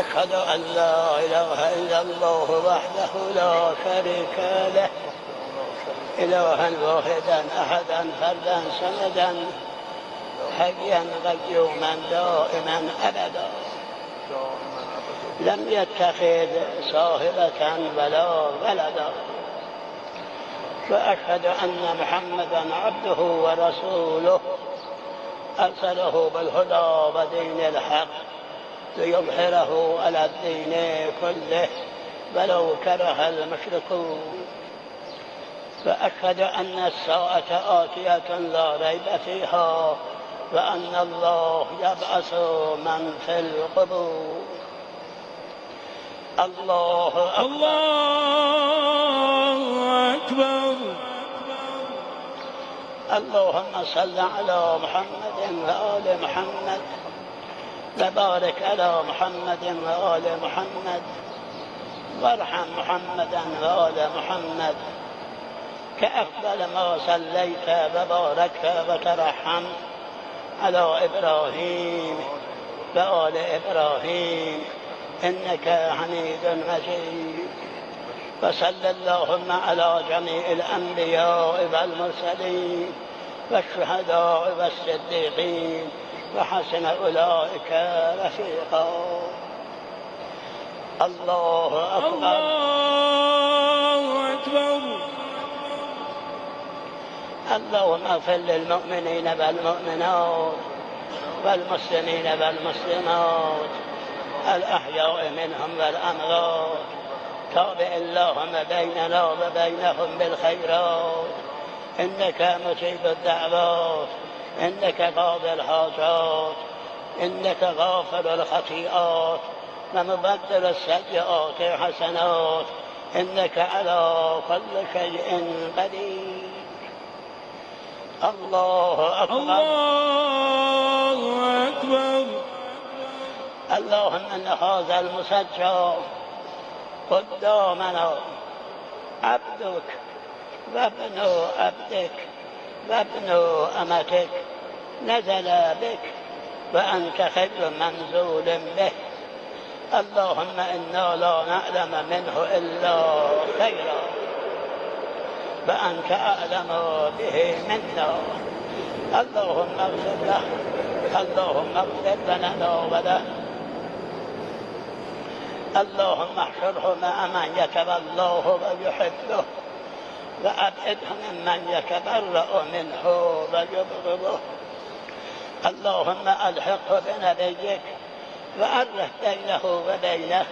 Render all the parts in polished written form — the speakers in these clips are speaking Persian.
أشهد أن لا إله إلا الله وحده لا شريك له إلها واحدا أحدا فردا صمدا حيا قيوما دائما أبدا لم يتخذ صاحبة ولا ولدا وأشهد أن محمدا عبده ورسوله أرسله بالهدى ودين الحق ليظهره على الدين كله ولو كره المشركون وأشهد أن الساعة آتية لا ريب فيها وأن الله يبعث من في القبور. الله أكبر الله أكبر. اللهم صل على محمد وآل محمد وبارك على محمد وآل محمد وارحم محمدا وآل محمد كأفضل ما صليت وباركت وترحم على إبراهيم وآل إبراهيم إنك حميد مجيد. وصلى اللهم على جميع الأنبياء والمرسلين والشهداء والصديقين وحسن أولئك رفيقا. الله أكبر. الله أكبر. اللهم اغفر للمؤمنين والمؤمنات والمسلمين والمسلمات الأحياء منهم والأموات. تابع اللهم بيننا وبينهم بالخيرات إنك مجيب الدعوات إنك قاضي الحاجات إنك غافر الخطيئات ومبدل السيئات حسنات إنك على كل شيء قدير. الله أكبر. الله أكبر. اللهم إن هذا المسجى قدامنا عبدك وابن عبدك وابن أمتك نزل بك وأنت خير منزول به. اللهم إنا لا نعلم منه إلا خيرا وأنت أعلم به منا. اللهم اغفر له. اللهم اغفر لنا وله. اللهم احشره مع من يتولاه ويحبه وأبعده ممن يتبرأ منه ويبغضه. اللهم ألحقه بنبيك وأره بينه وبينه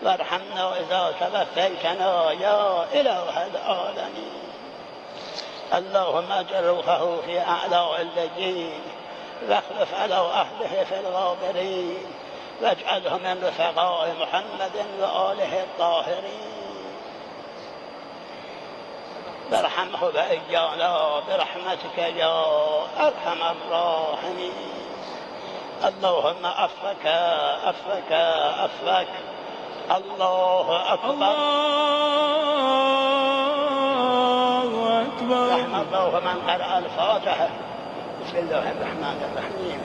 وارحمنا إذا توفيتنا يا إله العالمين. اللهم اجعل روحه في أعلى عليين واخلف على أهله في الغابرين واجعله من رفقاء محمد وآله الطاهرين. وارحمه وإيانا برحمتك يا أرحم الراحمين. اللهم عفوك عفوك عفوك. الله أكبر. الله أكبر. رحم الله من قرأ الفاتحة. بسم الله الرحمن الرحيم.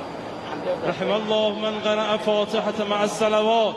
رحم الله من قرأ فاتحة مع الصلوات.